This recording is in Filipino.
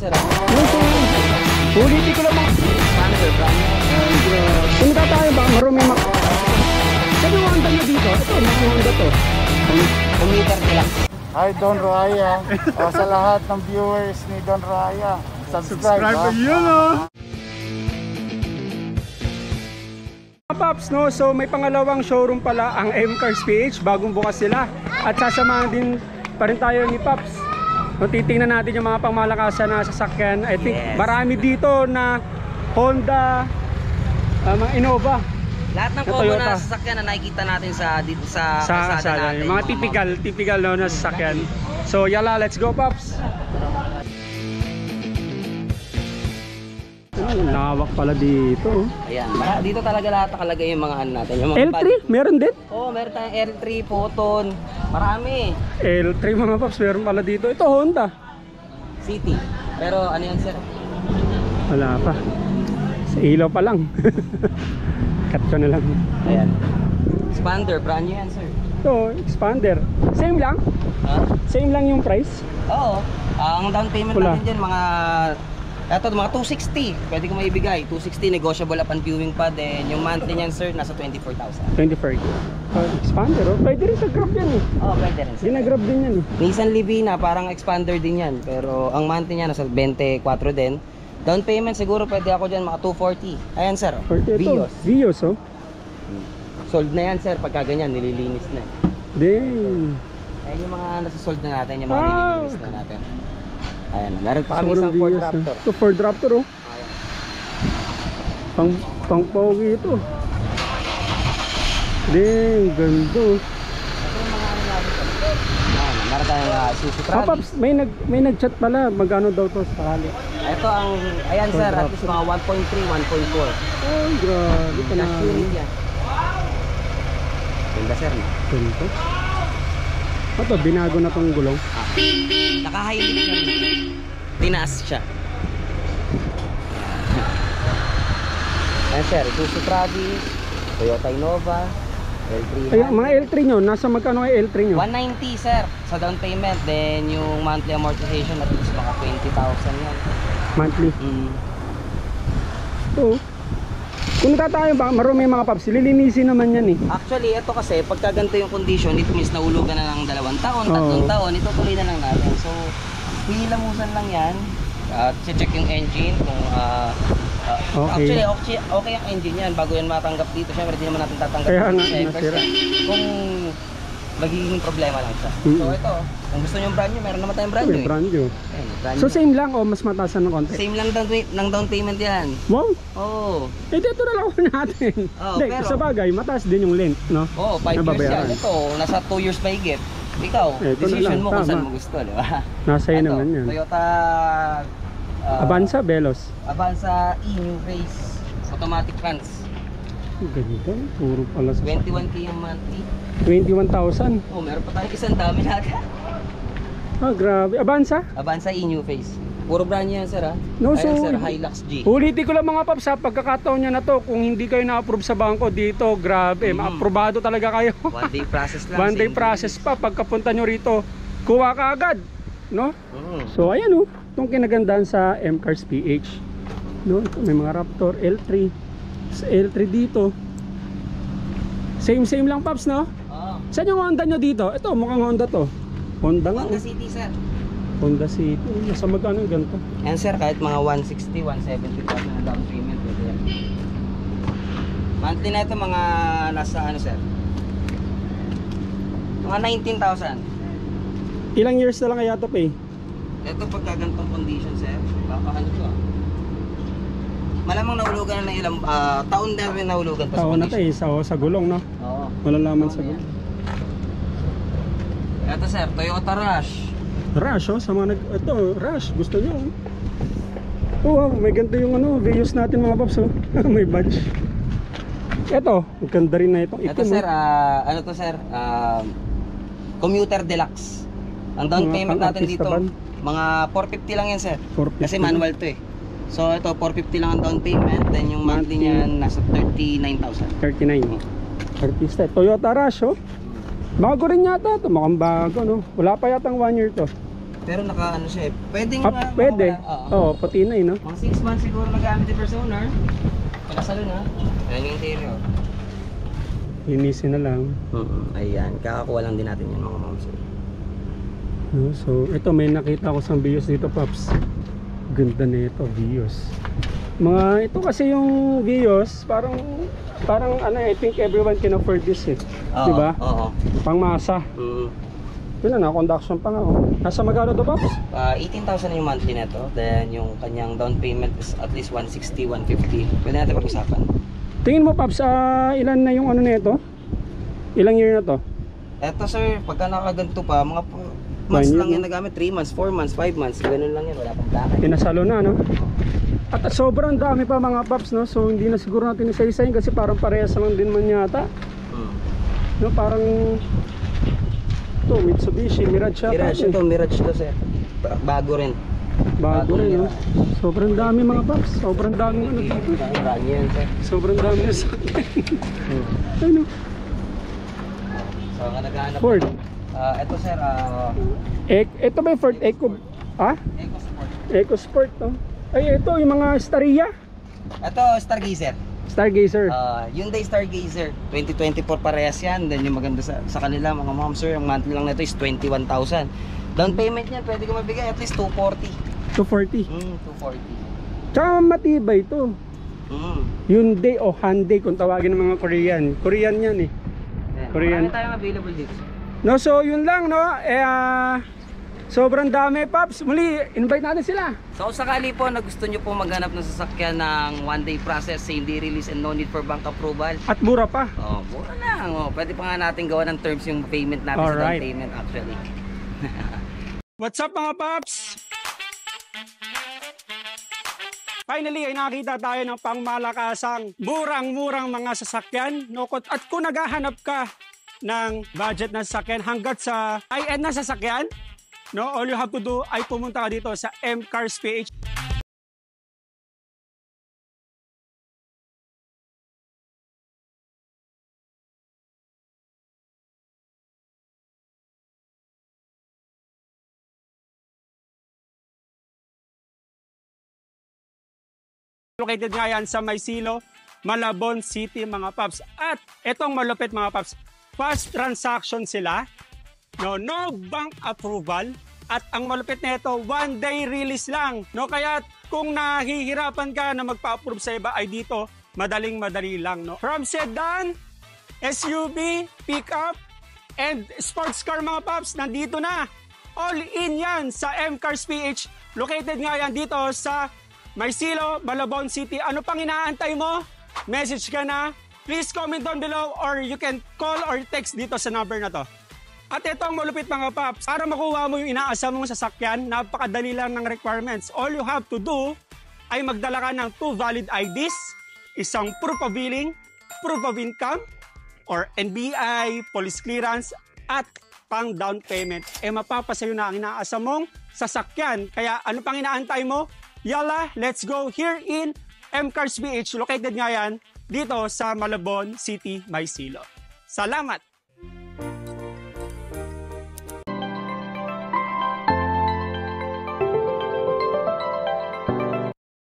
sir. Ulitin ko lang mga Expander, brand new. punta tayo ba? Marumi mak. Sabi mo Honda nyo dito? Ito, mga Honda to. Commuter Deluxe. Hi Don Raya. Sa lahat ng viewers ni Don Raya, subscribe yun Paps, no? So may pangalawang showroom pala ang M-Cars PH, bagong bukas sila. At sasamahan din pa rin tayo ni Paps. So, titingnan natin yung mga pangmalakasan na sasakyan. I think marami dito na Honda, mga Innova. Lahat ng common na sasakyan na nakikita natin sa kalsada natin. Yung mga typical no, na sasakyan. So yala, let's go Paps. Nawak pala dito. Ayan, dito talaga lahat nakalagay yung mga ano natin. Yung mga L3? Meron din? Oo, meron tayong L3, Photon. Marami. L3 mga Paps, meron pala dito. Ito Honda City. Pero ano yan sir? Wala pa. Sa ilaw pa lang. Cut ko na lang. Ayan. Expander, brand new yan sir. Ito, Expander. Same lang? Ha? Same lang yung price? Oo. Ang down payment natin dyan, mga 260. Pwede ko maibigay. 260, negotiable upon viewing pa. Then yung monthly niyan sir, nasa 24,000. 24. Expander, oh. Pwede rin sa Grab yan eh. Oo, pwede rin sir. Ginagrab din yan eh. Nissan Livina, parang Expander din yan. Pero ang monthly niya nasa 24 din. Down payment siguro pwede ako dyan mga 240. Ayan sir, Vios. Vios oh. Sold na yan sir, pagka ganyan, nililinis na. Dang. Ayan yung mga nasa-sold na natin, yung mga nililinis na natin. Ayan, meron pa kami isang Ford Raptor. Ito Ford Raptor oh. Pang pogi ito. Dang, ganda. Meron tayong Isuzu Travis. Paps, may nag-chat pala. Magkano daw to sakali? Ito ang, ayan sir, at least mga 1.3, 1.4. Oh, grabe pa na. Cash unit yan. Ganda sir. Ganda. Ito, binago na tong gulong. Naka-highlight na rin. Tinaas siya. Ayan sir, Isuzu Travis, Toyota Innova, L300. Ay, mga L3 nyo, nasa magkano ay L3 nyo? 190 sir, sa down payment. Then yung monthly amortization at least baka 20,000 yan. Monthly? Ito. Kung tayo ba, marumi mga Paps, lilinisin naman yan eh. Actually, ito kasi, pagka ganito yung condition, dito means nahulugan na ng 2 taon, 3 taon, ito tuloy na lang natin. So, hilamusan lang yan. Check yung engine kung okay. Actually, okay ang engine yan bago yan matanggap dito. Siyempre, di naman natin tatanggap. Kaya nga, nasira. Kung magiging problema lang siya. So, ito, kung gusto nyo yung brand new, meron naman tayong brand new. Brand new. Ayan, brand So, new. same lang o mas mataasan ng konti? Same lang ng down payment yan. Wow! Oo. Eh, dito na lang ako natin. Hindi, pero sa bagay, mataas din yung length, no? Oo, 5 years yan. Ito, nasa 2 years mahigit. Ikaw, decision mo kung saan mo gusto, di ba? Nasa iyo naman yan. Toyota Avanza, Veloz. Avanza E New Face automatic trans. Ganda, puro pala sa 21k yung monthly. 21,000. Oh, meron pa tayong isang dami natin. Ah, grabe. Avanza? Avanza E New Face. Puro brand niya yan sir ha. No, ayan, so sir, Hilux G. Ulitin ko lang mga Paps sa pagkakataon niya na to, kung hindi kayo na-approve sa bangko dito, grabe, ma-aprobado talaga kayo. 1 day process lang. 1 day process pa. Pagkapunta nyo rito, kuha ka agad, no? So ayan oh, itong kinagandahan sa M-Cars PH, no? Ito, may mga Raptor L3. Sa L3 dito. Same lang Paps, no? Saan yung Honda nyo dito? Ito, mukhang Honda to. Honda nga. Honda City sir. Honda City. Nasa magkano yung ganito? Yan sir, kahit mga 160, 170 pa na down payment. Monthly na ito mga nasa ano sir? Mga 19,000. Ilang years na lang kaya to pay? Ito pagka ganitong condition sir, baka ano to malamang nahulugan na ng ilang taon na rin nahulugan pa sa Taon na to condition. sa gulong, no? Oo. Malalaman sa gulong. Ito sir, Toyota Rush. Rush, oh, sa mga ito, Rush, gusto nyo. Oh, may ganito yung ano, Vios natin mga Paps, oh. May badge. Ito, ganda rin na itong Ito itim. sir, ano to sir? Commuter Deluxe. Ang down payment natin dito, mga 450 lang yan sir. 450 kasi manual to eh. So ito, 450 lang ang down payment. Then yung monthly niyan, nasa 39,000. 39. Artista, Toyota Rush, oh. Bago rin yata ito, mukhang bago, no? Wala pa yatang 1 year to. Pero naka ano siya eh. Pwedeng Pwede. Oo. Oo, pati na no? Mga 6 months siguro nagamit yung first owner. Pagkasalo na. Ayan yung interior. Linisin na lang. Ayan, kakakuha lang din natin yan mga ma'am sir. No, so ito may nakita ko sa Vios dito, Paps. Ganda na ito, Vios. Mga ito kasi yung Vios, parang ano, I think everyone can afford this eh. Di ba? Oo. Pangmasa. Yun na, conduction pa nga. Oh. Nasa magkano to, Paps? 18,000 yung monthly nito. Then yung kanyang down payment is at least 160, 150. Pwede natin pag-usapan. Tingin mo, Paps, ilan na yung ano nito? Ilang year na to? Eto sir, pagka nakaganto pa, mga months lang yan nagamit. 3 months, 4 months, 5 months. Ganun lang yan, wala pang plaka. Pinasalo na, no? At sobrang dami pa mga Paps, no? So hindi na siguro natin isa-isahin kasi parang parehas lang din man yata. No, parang to Mitsubishi Mirage siya. Mirage ito, Mirage to sir. Bago rin. Bago rin, no? Sobrang dami mga Paps. Sobrang dami ano dito. Brand yan sir. Sobrang dami na sa ano? So nga naghahanap. Ford. Ito sir, Ito ba yung Ford Eco? Ah? EcoSport. EcoSport, no? Ay, ito yung mga Staria. Ito, Stargazer. Stargazer. Hyundai Stargazer 2024 parehas yan. Then yung maganda sa kanila mga ma'am sir, yung monthly lang nito is 21,000. Down payment niyan pwede ko mabigay at least 240. 240. 240. Tsaka matibay ito. Hyundai o Hyundai kung tawagin ng mga Korean. Korean yan eh. Korean. Marami tayong available dito. No, so yun lang, no? Sobrang dami, Paps. Muli, invite natin sila. So sakali po na gusto nyo po maghanap ng sasakyan ng one day process, same day release and no need for bank approval. At mura pa. Mura lang. Pwede pa nga natin gawa ng terms yung payment natin sa down payment actually. What's up mga Paps? Finally ay nakita tayo ng pangmalakasang murang-murang mga sasakyan. No? At kung naghahanap ka ng budget na sasakyan hanggat sa high-end na sasakyan, no, all you have to do ay pumunta ka dito sa M-Cars PH. Located nga yan sa Maysilo, Malabon City mga Paps. At itong malupit mga Paps, fast transaction sila. No bank approval. At ang malupit na ito, one day release lang. No, kaya kung nahihirapan ka na magpa-approve sa iba ay dito, madaling-madali lang. No? From sedan, SUV, pickup, and sports car mga Paps, nandito na. All in yan sa M-Cars PH. Located nga yan dito sa Maysilo, Malabon City. Ano pang inaantay mo? Message ka na. Please comment down below or you can call or text dito sa number na to. At ito ang malupit mga Paps. Para makuha mo yung inaasam mong sasakyan, napakadali lang ng requirements. All you have to do ay magdala ka ng 2 valid IDs, isang proof of billing, proof of income, or NBI, police clearance, at pang down payment. Mapapasayo na ang inaasam mong sasakyan. Kaya ano pang inaantay mo? Yala, let's go here in M-Cars PH. Located nga yan dito sa Malabon City, Maysilo. Salamat!